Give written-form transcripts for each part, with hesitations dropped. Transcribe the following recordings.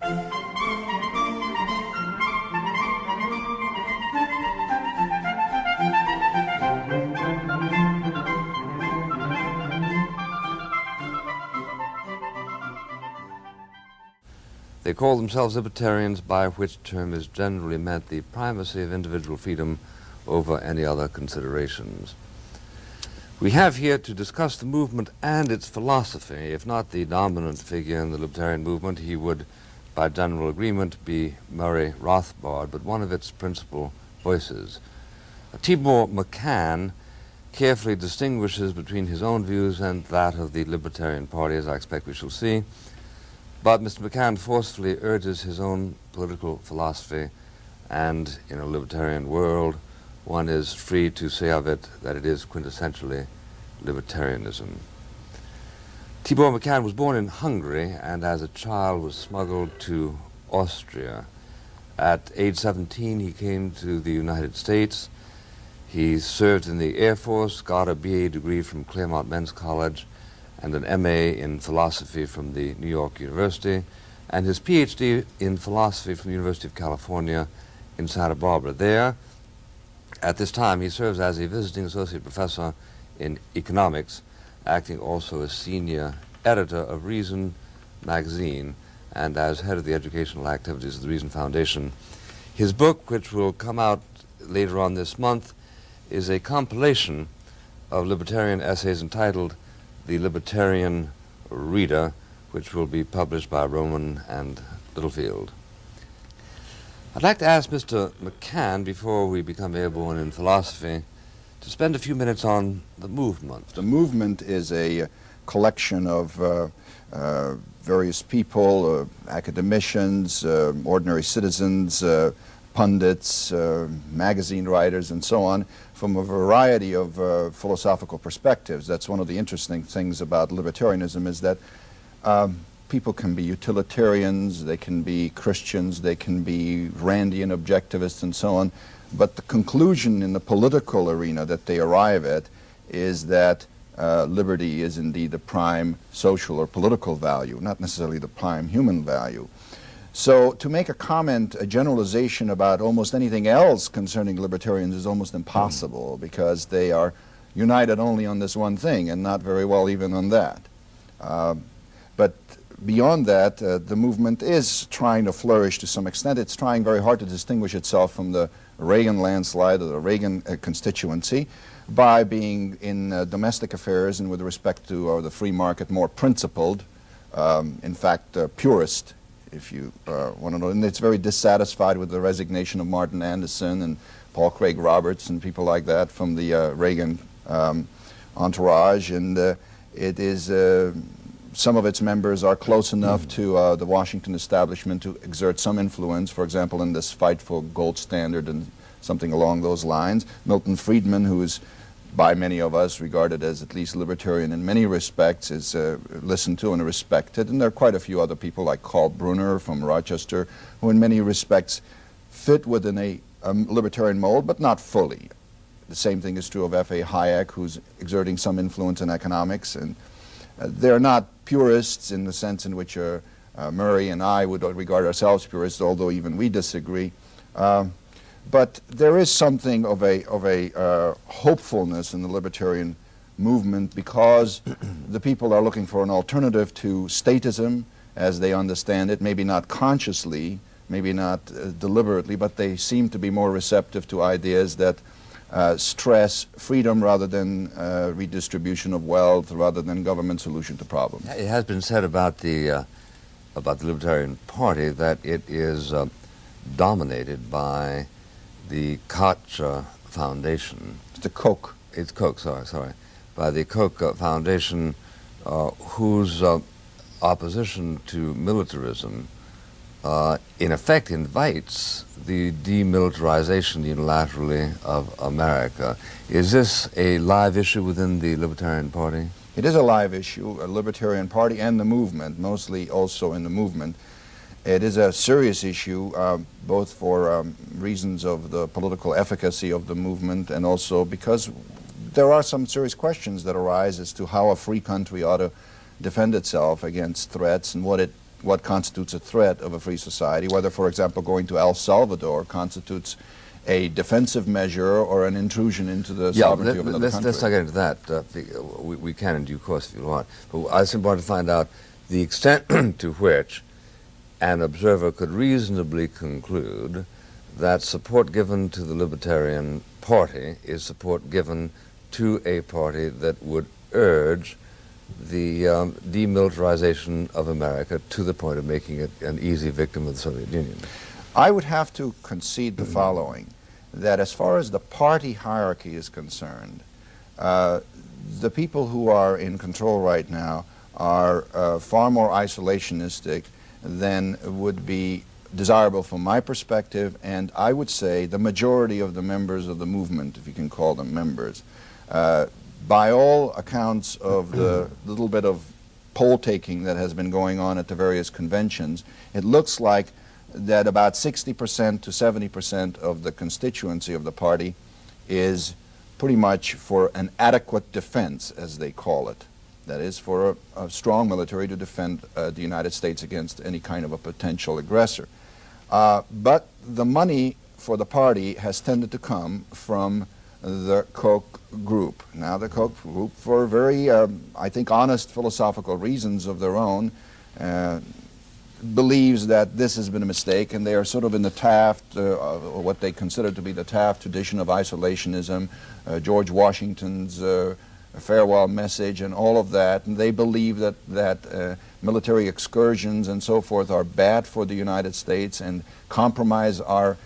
They call themselves libertarians, by which term is generally meant the primacy of individual freedom over any other considerations. We have here to discuss the movement and its philosophy. If not the dominant figure in the libertarian movement, he would, by general agreement, be Murray Rothbard, but one of its principal voices. Tibor Machan carefully distinguishes between his own views and that of the Libertarian Party, as I expect we shall see. But Mr. Machan forcefully urges his own political philosophy, and in a libertarian world, one is free to say of it that it is quintessentially libertarianism. Tibor Machan was born in Hungary and as a child was smuggled to Austria. At age 17, he came to the United States. He served in the Air Force, got a BA degree from Claremont Men's College, and an MA in philosophy from the New York University, and his PhD in philosophy from the University of California in Santa Barbara. There, at this time, he serves as a visiting associate professor in economics, acting also as senior editor of Reason magazine and as head of the educational activities of the Reason Foundation. His book, which will come out later on this month, is a compilation of libertarian essays entitled The Libertarian Reader, which will be published by Rowman and Littlefield. I'd like to ask Mr. Machan, before we become airborne in philosophy, to spend a few minutes on the movement. The movement is a collection of various people, academicians, ordinary citizens, pundits, magazine writers, and so on, from a variety of philosophical perspectives. That's one of the interesting things about libertarianism, is that people can be utilitarians, they can be Christians, they can be Randian objectivists, and so on. But the conclusion in the political arena that they arrive at is that liberty is indeed the prime social or political value, not necessarily the prime human value. So to make a comment, a generalization about almost anything else concerning libertarians is almost impossible, because they are united only on this one thing and not very well even on that. But beyond that, the movement is trying to flourish to some extent. It's trying very hard to distinguish itself from the Reagan landslide or the Reagan constituency by being in domestic affairs and with respect to the free market more principled, in fact purist, if you want to know. And it's very dissatisfied with the resignation of Martin Anderson and Paul Craig Roberts and people like that from the Reagan entourage. And it is some of its members are close enough to the Washington establishment to exert some influence, for example, in this fight for gold standard and something along those lines. Milton Friedman, who is by many of us regarded as at least libertarian in many respects, is listened to and respected. And there are quite a few other people like Carl Brunner from Rochester, who in many respects fit within a libertarian mold, but not fully. The same thing is true of F.A. Hayek, who's exerting some influence in economics. And they're not purists in the sense in which Murray and I would regard ourselves purists, although even we disagree. But there is something of a hopefulness in the libertarian movement, because the people are looking for an alternative to statism as they understand it, maybe not consciously, maybe not deliberately, but they seem to be more receptive to ideas that stress freedom rather than redistribution of wealth, rather than government solution to problems. It has been said about the Libertarian Party that it is dominated by the Koch Foundation. It's the Koch. It's Koch, sorry. By the Koch Foundation, whose opposition to militarism in effect invites the demilitarization unilaterally of America. Is this a live issue within the Libertarian Party? It is a live issue, a Libertarian Party and the movement, mostly also in the movement. It is a serious issue, both for reasons of the political efficacy of the movement, and also because there are some serious questions that arise as to how a free country ought to defend itself against threats, and what it what constitutes a threat of a free society, whether, for example, going to El Salvador constitutes a defensive measure or an intrusion into the sovereignty of another country. Let's not get into that. We can in due course if you want. But I simply want to find out the extent to which an observer could reasonably conclude that support given to the Libertarian Party is support given to a party that would urge the demilitarization of America to the point of making it an easy victim of the Soviet Union. I would have to concede the following, that as far as the party hierarchy is concerned, the people who are in control right now are far more isolationistic than would be desirable from my perspective, and I would say the majority of the members of the movement, if you can call them members. By all accounts of the little bit of poll taking that has been going on at the various conventions, it looks like that about 60% to 70% of the constituency of the party is pretty much for an adequate defense, as they call it. That is, for a strong military to defend the United States against any kind of a potential aggressor. But the money for the party has tended to come from the Koch group. Now, the Koch group, for very, I think, honest philosophical reasons of their own, believes that this has been a mistake, and they are sort of in the Taft, or what they consider to be the Taft tradition of isolationism, George Washington's farewell message and all of that, and they believe that military excursions and so forth are bad for the United States and compromise our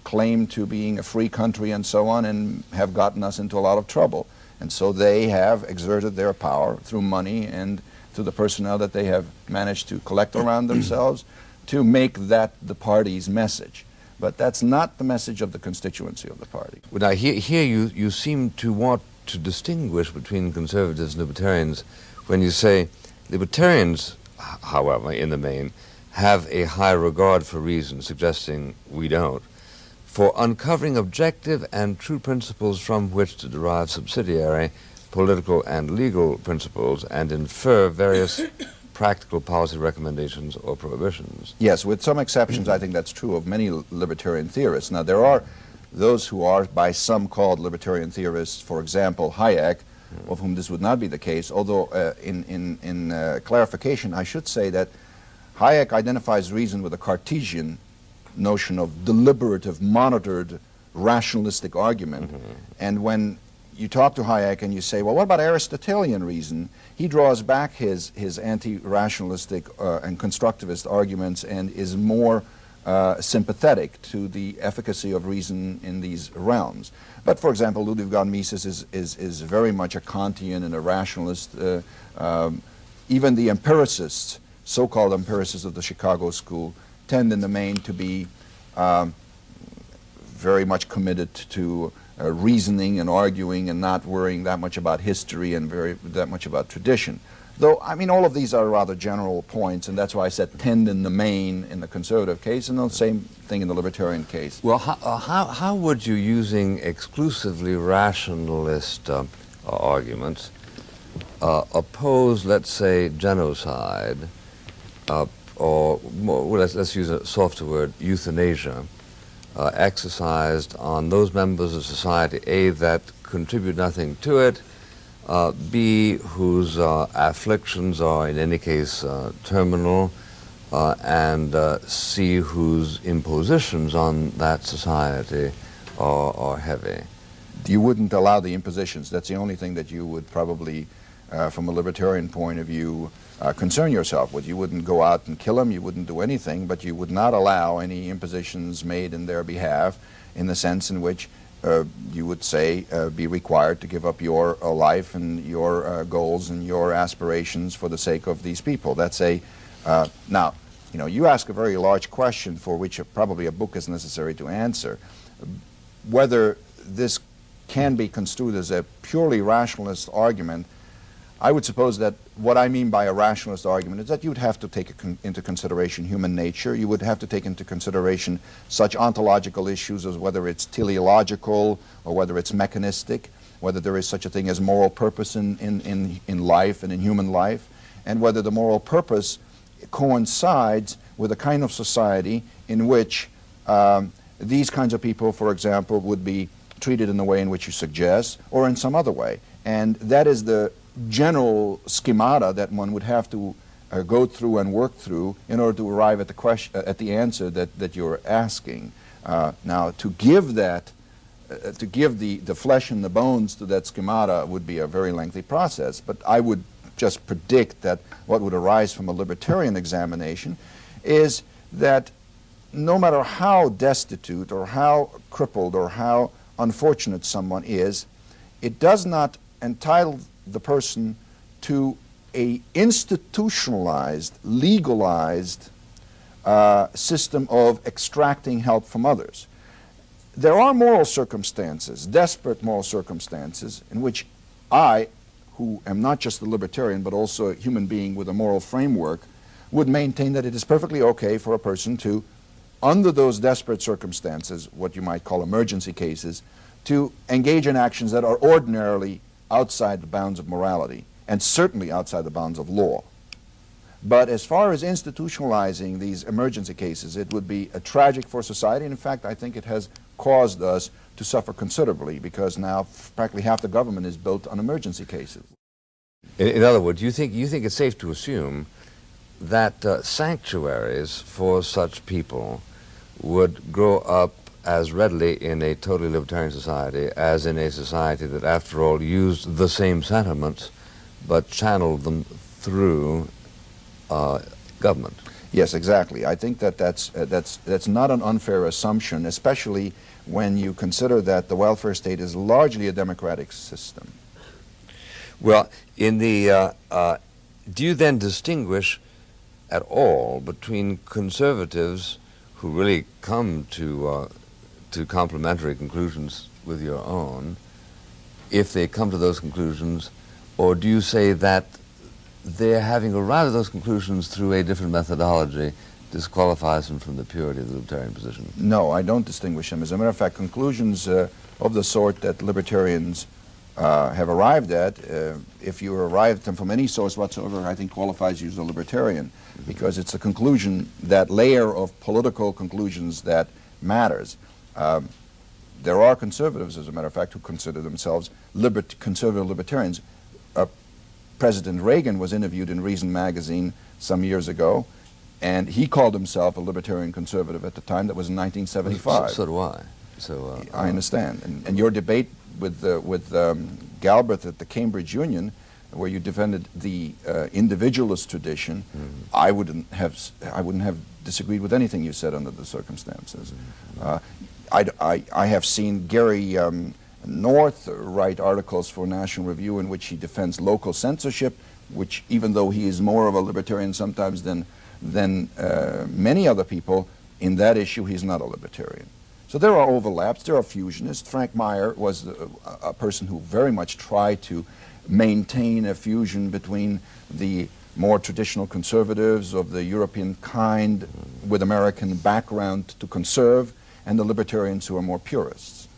claim to being a free country and so on, and have gotten us into a lot of trouble. And so they have exerted their power through money and through the personnel that they have managed to collect around themselves to make that the party's message. But that's not the message of the constituency of the party. Well, now, here you seem to want to distinguish between conservatives and libertarians when you say libertarians, however, in the main, have a high regard for reason, suggesting we don't, for uncovering objective and true principles from which to derive subsidiary political and legal principles and infer various practical policy recommendations or prohibitions. Yes, with some exceptions, I think that's true of many libertarian theorists. Now, there are those who are by some called libertarian theorists, for example, Hayek, of whom this would not be the case, although in clarification, I should say that Hayek identifies reason with a Cartesian notion of deliberative, monitored, rationalistic argument. And when you talk to Hayek and you say, well, what about Aristotelian reason? He draws back his anti-rationalistic and constructivist arguments and is more sympathetic to the efficacy of reason in these realms. But, for example, Ludwig von Mises is very much a Kantian and a rationalist. Even the empiricists, so-called empiricists of the Chicago School, tend in the main to be very much committed to reasoning and arguing and not worrying that much about history and that much about tradition. Though, I mean, all of these are rather general points, and that's why I said tend in the main in the conservative case, and the same thing in the libertarian case. Well, how would you, using exclusively rationalist arguments, oppose, let's say, genocide, or more, let's use a softer word, euthanasia, exercised on those members of society, A, that contribute nothing to it, B, whose afflictions are in any case terminal, and C, whose impositions on that society are heavy? You wouldn't allow the impositions. That's the only thing that you would probably, from a libertarian point of view, concern yourself with. You wouldn't go out and kill them, you wouldn't do anything, but you would not allow any impositions made in their behalf in the sense in which you would say be required to give up your life and your goals and your aspirations for the sake of these people. That's a, now, you know, you ask a very large question for which probably a book is necessary to answer. Whether this can be construed as a purely rationalist argument, I would suppose that what I mean by a rationalist argument is that you'd have to take into consideration human nature. You would have to take into consideration such ontological issues as whether it's teleological or whether it's mechanistic, whether there is such a thing as moral purpose in life and in human life, and whether the moral purpose coincides with a kind of society in which these kinds of people, for example, would be treated in the way in which you suggest, or in some other way. And that is the general schemata that one would have to go through and work through in order to arrive at the question, at the answer that you're asking. Now, to give that, to give the flesh and the bones to that schemata would be a very lengthy process. But I would just predict that what would arise from a libertarian examination is that no matter how destitute or how crippled or how unfortunate someone is, it does not entitle the person to a institutionalized, legalized system of extracting help from others. There are moral circumstances, desperate moral circumstances, in which I, who am not just a libertarian but also a human being with a moral framework, would maintain that it is perfectly okay for a person to, under those desperate circumstances, what you might call emergency cases, to engage in actions that are ordinarily outside the bounds of morality and certainly outside the bounds of law. But as far as institutionalizing these emergency cases, it would be tragic for society. And in fact, I think it has caused us to suffer considerably, because now practically half the government is built on emergency cases. In other words, you think it's safe to assume that sanctuaries for such people would grow up as readily in a totally libertarian society as in a society that, after all, used the same sentiments but channeled them through government? Yes, exactly. I think that that's not an unfair assumption, especially when you consider that the welfare state is largely a democratic system. Well, in the do you then distinguish at all between conservatives who really come to complementary conclusions with your own, if they come to those conclusions, or do you say that their having arrived at those conclusions through a different methodology disqualifies them from the purity of the libertarian position? No, I don't distinguish them. As a matter of fact, conclusions of the sort that libertarians have arrived at, if you arrive at them from any source whatsoever, I think qualifies you as a libertarian, because it's a conclusion, that layer of political conclusions, that matters. There are conservatives, as a matter of fact, who consider themselves conservative libertarians. President Reagan was interviewed in Reason magazine some years ago, and he called himself a libertarian conservative at the time. That was in 1975. So do I. So I understand. And your debate with Galbraith at the Cambridge Union, where you defended the individualist tradition, I wouldn't have disagreed with anything you said under the circumstances. I have seen Gary North write articles for National Review in which he defends local censorship, which, even though he is more of a libertarian sometimes than many other people, in that issue he's not a libertarian. So there are overlaps, there are fusionists. Frank Meyer was a person who very much tried to maintain a fusion between the more traditional conservatives of the European kind with American background to conserve, and the libertarians who are more purists.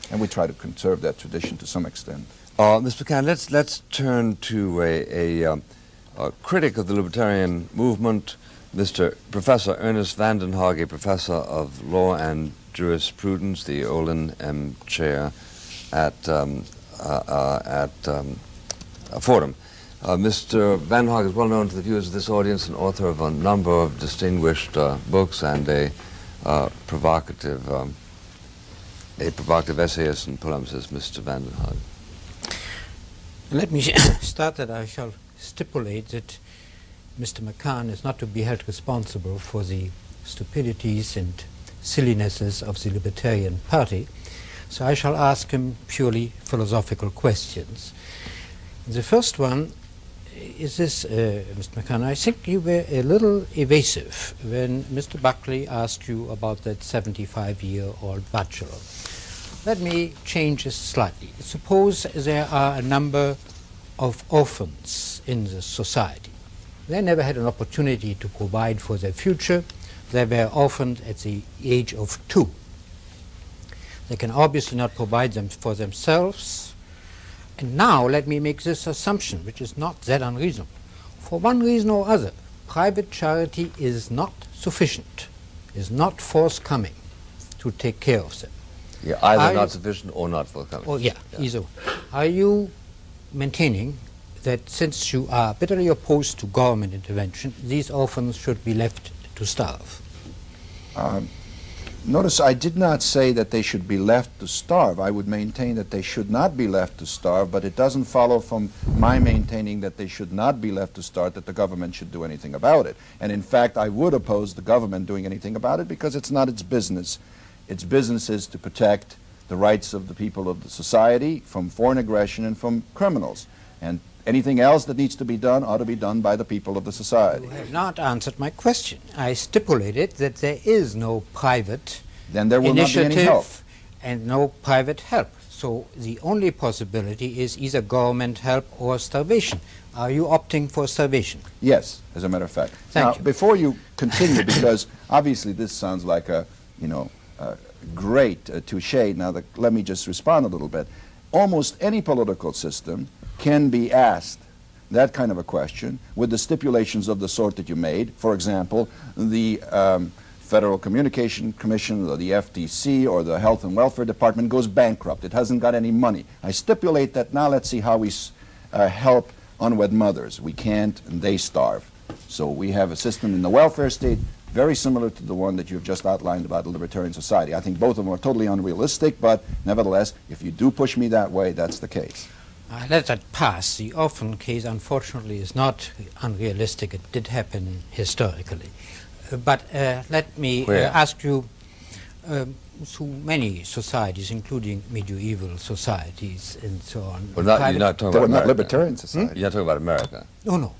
And we try to conserve that tradition to some extent. Mr. Machan, let's turn to a critic of the libertarian movement, Professor Ernest Vandenhage, a professor of law and jurisprudence, the Olin M. Chair at Fordham. Mr. Vandenhage is well known to the viewers of this audience and author of a number of distinguished books and a provocative essayist and polemicist. Mr. Vandenhage. Let me start that I shall stipulate that Mr. Machan is not to be held responsible for the stupidities and sillinesses of the Libertarian Party, so I shall ask him purely philosophical questions. The first one is this, Mr. Machan, I think you were a little evasive when Mr. Buckley asked you about that 75-year-old bachelor. Let me change this slightly. Suppose there are a number of orphans in the society. They never had an opportunity to provide for their future. They were orphaned at the age of 2. They can obviously not provide them for themselves. And now let me make this assumption, which is not that unreasonable. For one reason or other, private charity is not sufficient, is not forthcoming to take care of them. Yeah, either Are not you- sufficient or not forthcoming. Oh, yeah, either. Are you maintaining that since you are bitterly opposed to government intervention, these orphans should be left to starve? Notice I did not say that they should be left to starve. I would maintain that they should not be left to starve, but it doesn't follow from my maintaining that they should not be left to starve that the government should do anything about it. And in fact, I would oppose the government doing anything about it because it's not its business. Its business is to protect the rights of the people of the society from foreign aggression and from criminals. And anything else that needs to be done ought to be done by the people of the society. You have not answered my question. I stipulated that there is no private Then there will not be any help. initiative and no private help. So the only possibility is either government help or starvation. Are you opting for starvation? Yes, as a matter of fact. Thank now, you. before you continue, because obviously this sounds like a, great touche. Now, let me just respond a little bit. Almost any political system can be asked that kind of a question with the stipulations of the sort that you made. For example, the Federal Communication Commission or the FTC or the Health and Welfare Department goes bankrupt. It hasn't got any money. I stipulate that now let's see how we help unwed mothers. We can't, and they starve. So we have a system in the welfare state very similar to the one that you've just outlined about the Libertarian Society. I think both of them are totally unrealistic, but nevertheless, if you do push me that way, that's the case. I let that pass. The orphan case, unfortunately, is not unrealistic. It did happen historically. But let me ask you, through many societies, including medieval societies and so on. Well, you're not talking They about were not America. Libertarian Society. You're not talking about America. No, no.